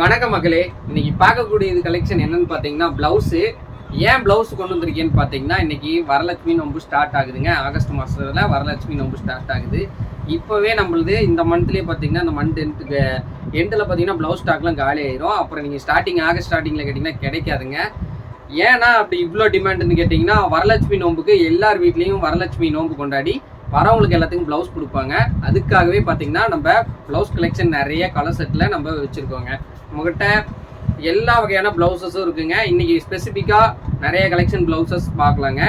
வணக்கம் மக்களே. இன்னைக்கு பார்க்கக்கூடிய கலெக்ஷன் என்னன்னு பார்த்தீங்கன்னா பிளவுஸு. ஏன் பிளவுஸ் கொண்டு வந்திருக்கேன்னு பார்த்தீங்கன்னா இன்னைக்கு வரலட்சுமி நோம்பு ஸ்டார்ட் ஆகுதுங்க. ஆகஸ்ட் மாதத்தில் வரலட்சுமி நோம்பு ஸ்டார்ட் ஆகுது. இப்போவே நம்மளது இந்த மந்த்லேயே பார்த்தீங்கன்னா இந்த மந்த் எண்டில் பார்த்தீங்கன்னா ப்ளவுஸ் ஸ்டாக்லாம் காலி ஆயிரும். அப்புறம் நீங்கள் ஆகஸ்ட் ஸ்டார்டிங்கில் கேட்டிங்கன்னா கிடைக்காதுங்க. ஏன்னா அப்படி இவ்வளோ டிமாண்டுன்னு கேட்டிங்கன்னா வரலட்சுமி நோம்புக்கு எல்லார் வீட்லேயும் வரலட்சுமி நோம்பு கொண்டாடி வரவங்களுக்கு எல்லாத்துக்கும் ப்ளவுஸ் கொடுப்பாங்க. அதுக்காகவே பார்த்தீங்கன்னா நம்ம ப்ளவுஸ் கலெக்ஷன் நிறைய கலர் செட்டில் நம்ம வச்சுருக்கோங்க. நம்மகிட்ட எல்லா வகையான ப்ளவுசஸும் இருக்குங்க. இன்றைக்கி ஸ்பெசிஃபிக்காக நிறைய கலெக்ஷன் ப்ளவுசஸ் பார்க்கலாங்க.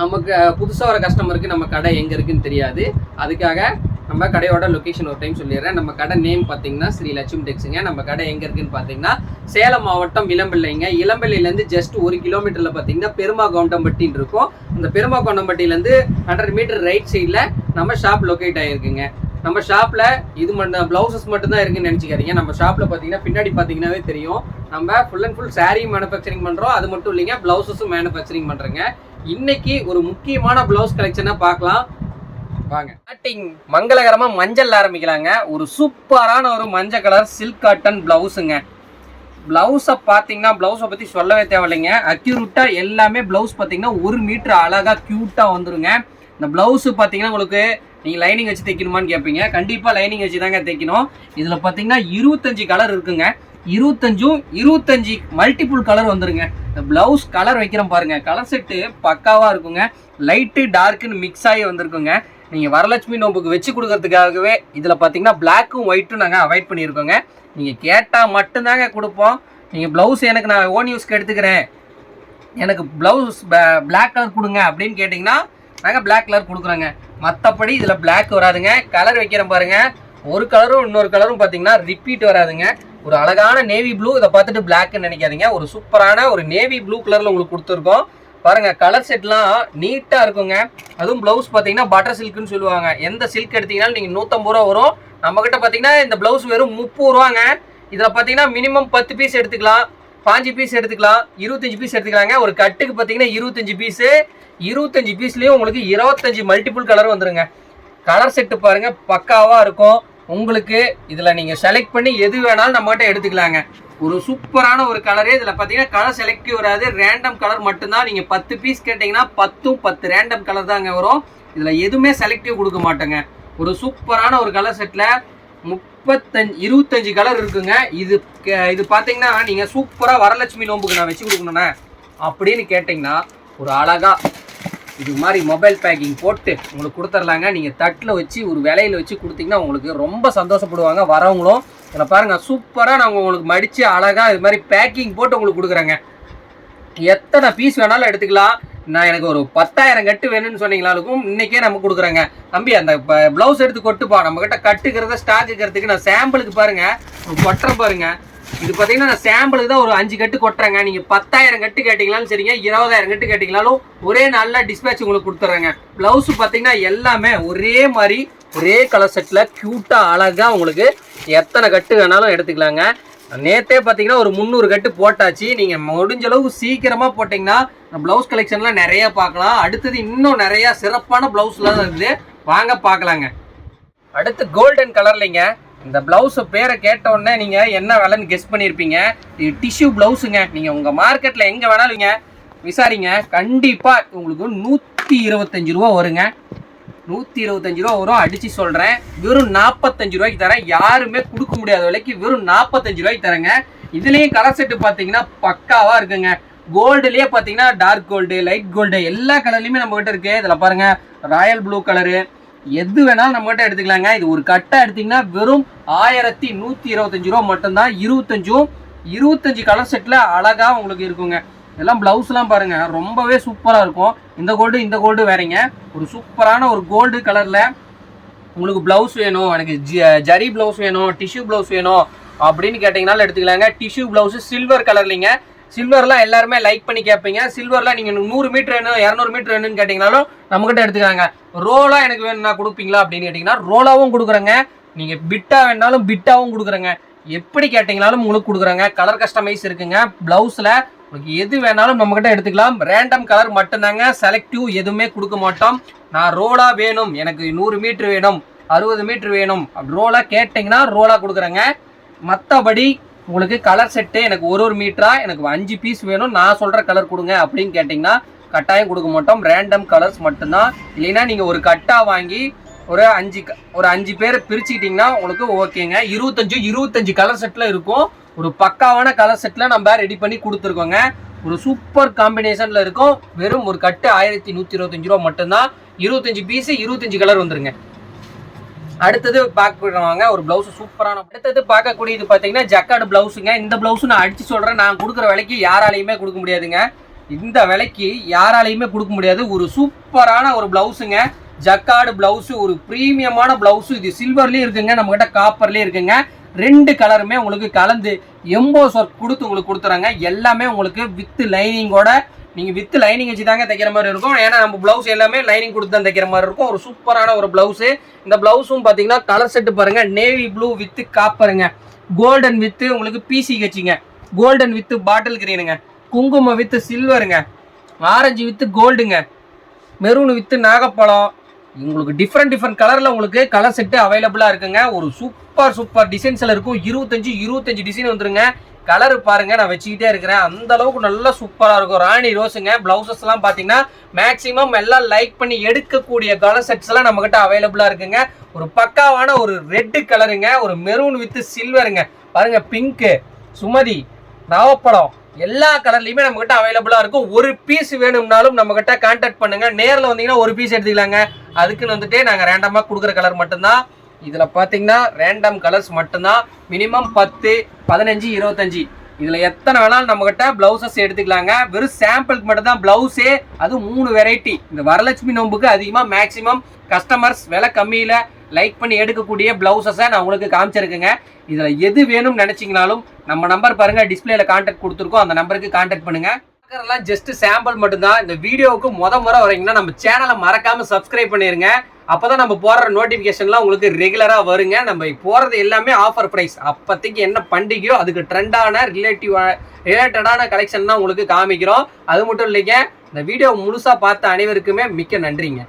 நமக்கு புதுசாக வர கஸ்டமருக்கு நம்ம கடை எங்கே இருக்குதுன்னு தெரியாது. அதுக்காக நம்ம கடையோட லொக்கேஷன் ஒரு டைம் சொல்லிடுறேன். நம்ம கடை நேம் பார்த்தீங்கன்னா ஸ்ரீ லட்சுமி டெக்ஸுங்க. நம்ம கடை எங்கே இருக்குதுன்னு பார்த்தீங்கன்னா சேலம் மாவட்டம் இளம்பிள்ளைங்க. இளம்பிள்ளையிலேருந்து ஜஸ்ட் 1 கிலோமீட்டரில் பார்த்தீங்கன்னா பெருமாகவுண்டம்பட்டின்னு இருக்கும். அந்த பெருமாகவுண்டம்பட்டியிலேருந்து 100 மீட்டர் ரைட் சைடில் நம்ம ஷாப் லொக்கேட் ஆகிருக்குங்க. நம்ம ஷாப்பில் இது மட்டும் ப்ளவுசஸ் மட்டும்தான் இருக்குன்னு நினச்சிக்காதீங்க. நம்ம ஷாப்பில் பார்த்தீங்கன்னா பின்னாடி பார்த்தீங்கன்னாவே தெரியும், நம்ம full and full sari manufacturing பண்ணுறோம். அது மட்டும் இல்லைங்க, ப்ளவுசஸும் மேனுஃபேக்சரிங் பண்ணுறேங்க. இன்னைக்கு ஒரு முக்கியமான ப்ளவுஸ் கலெக்ஷனாக பார்க்கலாம் வாங்க. ஸ்டார்டிங் மங்களகரமாக மஞ்சள் ஆரம்பிக்கலாங்க. ஒரு சூப்பரான ஒரு மஞ்சள் கலர் சில்க் காட்டன் ப்ளவுஸுங்க. ப்ளவுஸை பார்த்தீங்கன்னா ப்ளவுஸை பற்றி சொல்லவே தேவையில்லைங்க. அக்யூரேட்டாக எல்லாமே ப்ளவுஸ் பார்த்தீங்கன்னா 1 மீட்டர் அழகாக க்யூட்டாக வந்துருங்க. இந்த ப்ளவுஸு பார்த்தீங்கன்னா உங்களுக்கு நீங்கள் லைனிங் வச்சு தைக்கணுமான்னு கேட்பீங்க. கண்டிப்பாக லைனிங் வச்சு தாங்க தைக்கணும். இதில் பார்த்தீங்கன்னா 25 கலர் இருக்குங்க. 25 மல்டிபிள் கலர் வந்துருங்க. இந்த ப்ளவுஸ் கலர் வைக்கிறோம் பாருங்கள், கலர் செட்டு பக்காவாக இருக்குங்க. லைட்டு டார்க்குன்னு மிக்ஸ் ஆகி வந்திருக்குங்க. நீங்கள் வரலட்சுமி நோம்புக்கு வச்சு கொடுக்கறதுக்காகவே இதில் பார்த்தீங்கன்னா பிளாக்கும் ஒயிட்டும் நாங்கள் அவாய்ட் பண்ணியிருக்கோங்க. நீங்கள் கேட்டால் மட்டும்தாங்க கொடுப்போம். நீங்கள் ப்ளவுஸ் எனக்கு நான் ஓன் யூஸ்க்கு எடுத்துக்கிறேன், எனக்கு ப்ளவுஸ் பிளாக் கலர் கொடுங்க அப்படின்னு கேட்டிங்கன்னா நாங்கள் பிளாக் கலர் கொடுக்குறோங்க. மற்றபடி இதில் பிளாக் வராதுங்க. கலர் வைக்கிறேன் பாருங்கள், ஒரு கலரும் இன்னொரு கலரும் பார்த்தீங்கன்னா ரிப்பீட் வராதுங்க. ஒரு அழகான நேவி ப்ளூ, இதை பார்த்துட்டு பிளாக்னு நினைக்காதீங்க. ஒரு சூப்பரான ஒரு நேவி ப்ளூ கலரில் உங்களுக்கு கொடுத்துருக்கோம் பாருங்கள். கலர் செட்லாம் நீட்டாக இருக்குங்க. அதுவும் ப்ளவுஸ் பார்த்தீங்கன்னா பட்டர் சில்க்குன்னு சொல்லுவாங்க. எந்த சில்க் எடுத்தீங்கன்னாலும் நீங்கள் 150 ரூபா வரும். நம்மக்கிட்ட பார்த்தீங்கன்னா இந்த ப்ளவுஸ் வெறும் 30 ரூபாங்க. இதில் பார்த்தீங்கன்னா மினிமம் 10 பீஸ் எடுத்துக்கலாம், 5 பீஸ் எடுத்துக்கலாம், 25 பீஸ் எடுத்துக்கலாங்க. ஒரு கட்டுக்கு பார்த்தீங்கன்னா 25 பீஸு. 25 பீஸ்லேயும் உங்களுக்கு 25 மல்டிபிள் கலர் வந்துருங்க. கலர் செட்டு பாருங்கள் பக்காவாக இருக்கும். உங்களுக்கு இதில் நீங்கள் செலக்ட் பண்ணி எது வேணாலும் நம்மகிட்ட எடுத்துக்கலாங்க. ஒரு சூப்பரான ஒரு கலரு. இதில் பார்த்தீங்கன்னா கலர் செலக்டிவ் வராது, ரேண்டம் கலர் மட்டும்தான். நீங்கள் 10 பீஸ் கேட்டிங்கன்னா 10 ரேண்டம் கலர் தாங்க வரும். இதில் எதுவுமே செலக்டிவ் கொடுக்க மாட்டேங்க. ஒரு சூப்பரான ஒரு கலர் செட்டில் 25 கலர் இருக்குங்க. இது பார்த்தீங்கன்னா நீங்கள் சூப்பராக வரலட்சுமி நோம்புக்கு நான் வச்சு கொடுக்கணுண்ணே அப்படின்னு கேட்டிங்கன்னா ஒரு அழகாக இது மாதிரி மொபைல் பேக்கிங் போட்டு உங்களுக்கு கொடுத்துர்லாங்க. நீங்கள் தட்டில் வச்சு ஒரு விலையில் வச்சு கொடுத்தீங்கன்னா உங்களுக்கு ரொம்ப சந்தோஷப்படுவாங்க வரவங்களும். இதில் பாருங்கள் சூப்பராக நான் உங்களுக்கு மடித்து அழகாக இது மாதிரி பேக்கிங் போட்டு உங்களுக்கு கொடுக்குறேங்க. எத்தனை பீஸ் வேணாலும் எடுத்துக்கலாம். நான் எனக்கு ஒரு 10,000 கட்டு வேணும்னு சொன்னீங்களாலுக்கும் இன்றைக்கே நம்ம கொடுக்குறேங்க. தம்பி அந்த ப்ளவுஸ் எடுத்து கொட்டுப்பா, நம்மக்கிட்ட கட்டுக்கிறத ஸ்டாக் இருக்கிறதுக்கு நான் சாம்பிளுக்கு பாருங்கள் கொட்டுறேன் பாருங்கள். இது பார்த்தீங்கன்னா நான் சாம்பிளுக்கு தான் ஒரு 5 கட்டு கொட்டுறேங்க. நீங்கள் 10,000 கட்டு கேட்டிங்களாலும் சரிங்க, 20,000 கட்டு கேட்டிங்களாலும் ஒரே நாளில் டிஸ்பேட்ச் உங்களுக்கு கொடுத்துட்றேங்க. ப்ளவுஸு பார்த்தீங்கன்னா எல்லாமே ஒரே மாதிரி ஒரே கலர் செட்டில் க்யூட்டாக அழகாக உங்களுக்கு எத்தனை கட்டு வேணாலும் எடுத்துக்கலாங்க. நேற்றே பார்த்தீங்கன்னா ஒரு 300 கட்டு போட்டாச்சு. நீங்கள் முடிஞ்ச அளவுக்கு சீக்கிரமாக போட்டிங்கன்னா ப்ளவுஸ் கலெக்ஷன்லாம் நிறையா பார்க்கலாம். அடுத்தது இன்னும் நிறையா சிறப்பான ப்ளவுஸ்லாம் இருக்குது, வாங்க பார்க்கலாங்க. அடுத்து கோல்டன் கலர்லிங்க. இந்த ப்ளவுஸு பேரை கேட்டவுடனே நீங்கள் என்ன விலைன்னு கெஸ் பண்ணியிருப்பீங்க. இது டிஷ்யூ ப்ளவுஸுங்க. நீங்கள் உங்கள் மார்க்கெட்டில் எங்கே வேணாலும் விசாரிங்க, கண்டிப்பாக உங்களுக்கு 125 ரூபா வருங்க. 125 ரூபா வரும். அடித்து சொல்கிறேன், வெறும் 45 ரூபாய்க்கு தரேன். யாருமே கொடுக்க முடியாத விலைக்கு வெறும் 45 ரூபாய்க்கு தரேங்க. இதுலேயும் கலர் செட்டு பார்த்தீங்கன்னா பக்காவாக இருக்குங்க. கோல்டுலேயே பார்த்தீங்கன்னா டார்க் கோல்டு, லைட் கோல்டு எல்லா கலர்லையுமே நம்மகிட்ட இருக்குது. இதில் பாருங்கள் ராயல் ப்ளூ கலரு, எது வேணாலும் நம்மகிட்ட எடுத்துக்கலாங்க. இது ஒரு கட்டை எடுத்திங்கன்னா வெறும் 1125 ரூபா மட்டும்தான். 25 கலர் செட்டில் அழகாக உங்களுக்கு இருக்குங்க. இதெல்லாம் ப்ளவுஸ்லாம் பாருங்கள் ரொம்பவே சூப்பராக இருக்கும். இந்த கோல்டு வேறங்க. ஒரு சூப்பரான ஒரு கோல்டு கலரில் உங்களுக்கு ப்ளவுஸ் வேணும், எனக்கு ஜரி ப்ளவுஸ் வேணும், டிஷ்யூ ப்ளவுஸ் வேணும் அப்படின்னு கேட்டிங்கனாலும் எடுத்துக்கலாங்க. டிஷ்யூ ப்ளவுஸு சில்வர் கலர்லிங்க. சில்வர்லாம் எல்லாருமே லைக் பண்ணி கேட்பீங்க. சில்வரில் நீங்கள் 100 மீட்டர் வேணும், 200 மீட்டர் வேணும்னு கேட்டிங்கனாலும் நம்மக்கிட்ட எடுத்துக்கலாங்க. ரோலாக எனக்கு வேணும்னா கொடுப்பீங்களா அப்படின்னு கேட்டிங்கன்னா ரோலாவும் கொடுக்குறேங்க. நீங்கள் பிட்டா வேணாலும் பிட்டாவும் கொடுக்குறேங்க. எப்படி கேட்டிங்கனாலும் உங்களுக்கு கொடுக்குறேங்க. கலர் கஸ்டமைஸ் இருக்குங்க. ப்ளவுஸில் உங்களுக்கு எது வேணாலும் நம்மக்கிட்ட எடுத்துக்கலாம். ரேண்டம் கலர் மட்டும்தாங்க, செலக்டிவ் எதுவுமே கொடுக்க மாட்டோம். நான் ரோலாக வேணும், எனக்கு 100 மீட்ரு வேணும், 60 மீட்ரு வேணும் அப்படி ரோலாக கேட்டிங்கன்னா ரோலாக கொடுக்குறேங்க. மற்றபடி உங்களுக்கு கலர் செட்டு எனக்கு ஒரு மீட்டரா எனக்கு 5 பீஸ் வேணும், நான் சொல்கிற கலர் கொடுங்க அப்படின்னு கேட்டிங்கன்னா கட்டாயம் கொடுக்க மாட்டோம். ரேண்டம் கலர்ஸ் மட்டும்தான். இல்லைன்னா நீங்கள் ஒரு கட்டாக வாங்கி ஒரு 5 பேர் பிரிச்சுக்கிட்டிங்கன்னா உங்களுக்கு ஓகேங்க. 25 கலர் செட்டில் இருக்கும். ஒரு பக்காவான கலர் செட்டில் நம்ம ரெடி பண்ணி கொடுத்துருக்கோங்க. ஒரு சூப்பர் காம்பினேஷனில் இருக்கும். வெறும் ஒரு கட்டு 1125 ரூபா மட்டும்தான். 25 பீஸு 25 கலர் வந்துருங்க. அடுத்தது பார்க்குறவாங்க ஒரு ப்ளவுஸ் சூப்பரான. அடுத்தது பார்க்கக்கூடியது பார்த்தீங்கன்னா ஜக்கார்டு ப்ளவுஸுங்க. இந்த ப்ளவுஸு நான் அடித்து சொல்கிறேன், நான் கொடுக்குற விலைக்கு யாராலையுமே கொடுக்க முடியாதுங்க. இந்த விலைக்கு யாராலையுமே கொடுக்க முடியாது. ஒரு சூப்பரான ஒரு ப்ளவுஸுங்க. ஜக்கார்டு ப்ளவுஸு, ஒரு ப்ரீமியமான ப்ளவுஸு. இது சில்வர்லேயும் இருக்குங்க, நம்மகிட்ட காப்பர்லேயும் இருக்குங்க. 2 கலருமே உங்களுக்கு கலந்து எம்போஸ் ஒர்க் கொடுத்து உங்களுக்கு கொடுத்துறாங்க. எல்லாமே உங்களுக்கு வித் லைனிங்கோட, நீங்கள் வித் லைனிங் வச்சு தாங்க தைக்கிற மாதிரி இருக்கும். ஏன்னா நம்ம ப்ளவுஸ் எல்லாமே லைனிங் கொடுத்து தான் தைக்கிற மாதிரி இருக்கும். ஒரு சூப்பரான ஒரு ப்ளவுஸு. இந்த ப்ளவுஸும் பார்த்தீங்கன்னா கலர் செட்டு பாருங்கள். Navy blue with காப்பருங்க, golden with உங்களுக்கு பிசி கட்சிங்க, கோல்டன் வித்து பாட்டில் கிரீனுங்க, குங்குமம் with சில்வருங்க, orange with கோல்டுங்க, maroon with நாகப்பழம். உங்களுக்கு டிஃப்ரெண்ட் கலரில் உங்களுக்கு கலர் செட்டு அவைலபிளாக இருக்குங்க. ஒரு சூப்பர் டிசைன்ஸில் இருக்கும். 25 டிசைன் வந்துருங்க. கலர் பாருங்க, நான் வச்சுக்கிட்டே இருக்கிறேன். அந்த அளவுக்கு நல்லா சூப்பராக இருக்கும். ராணி ரோஸுங்க. பிளவுசஸ்லாம் பார்த்தீங்கன்னா மேக்ஸிமம் எல்லாம் லைக் பண்ணி எடுக்கக்கூடிய கலர் செட்ஸ் எல்லாம் நம்மகிட்ட அவைலபிளாக இருக்குங்க. ஒரு பக்காவான ஒரு ரெட்டு கலருங்க, ஒரு மெரூன் வித்து சில்வருங்க, பாருங்க பிங்க்கு, சுமதி, நாவப்பழம், எல்லா கலர்லையுமே நம்மகிட்ட அவைலபிளாக இருக்கும். ஒரு பீஸ் வேணும்னாலும் நம்மகிட்ட கான்டாக்ட் பண்ணுங்க. நேரில் வந்தீங்கன்னா ஒரு பீஸ் எடுத்துக்கலாங்க. அதுக்குன்னு வந்துட்டு நாங்கள் ரேண்டமாக கொடுக்குற கலர் மட்டும்தான். இதில் பார்த்தீங்கன்னா ரேண்டம் கலர்ஸ் மட்டும்தான். மினிமம் 10, 15, 25 இதில் எத்தனை வேணாலும் நம்மகிட்ட ப்ளவுசஸ் எடுத்துக்கலாங்க. வெறும் சாம்பிளுக்கு மட்டும்தான் ப்ளவுஸே, அது 3 வெரைட்டி. இந்த வரலட்சுமி நோம்புக்கு அதிகமாக மேக்ஸிமம் கஸ்டமர்ஸ் விலை கம்மியில் லைக் பண்ணி எடுக்கக்கூடிய ப்ளவுசஸை நான் உங்களுக்கு காமிச்சிருக்கேங்க. இதில் எது வேணும்னு நினச்சிங்கனாலும் நம்ம நம்பர் பாருங்கள், டிஸ்பிளேல கான்டாக்ட் கொடுத்துருக்கோம். அந்த நம்பருக்கு கான்டாக்ட் பண்ணுங்கள். பார்க்குறதெல்லாம் ஜஸ்ட் சாம்பிள் மட்டும்தான். இந்த வீடியோவுக்கு முறை வரீங்கன்னா நம்ம சேனலை மறக்காமல் சப்ஸ்கிரைப் பண்ணிடுங்க. அப்போ தான் நம்ம போடுற நோட்டிஃபிகேஷன்லாம் உங்களுக்கு ரெகுலராக வருங்க. நம்ம போகிறது எல்லாமே ஆஃபர் ப்ரைஸ். அப்போதைக்கு என்ன பண்டிகையோ அதுக்கு ட்ரெண்டான ரிலேட்டடான கலெக்ஷன் தான் உங்களுக்கு காமிக்கிறோம். அது மட்டும் இல்லைங்க, இந்த வீடியோ முழுசாக பார்த்த அனைவருக்குமே மிக்க நன்றிங்க.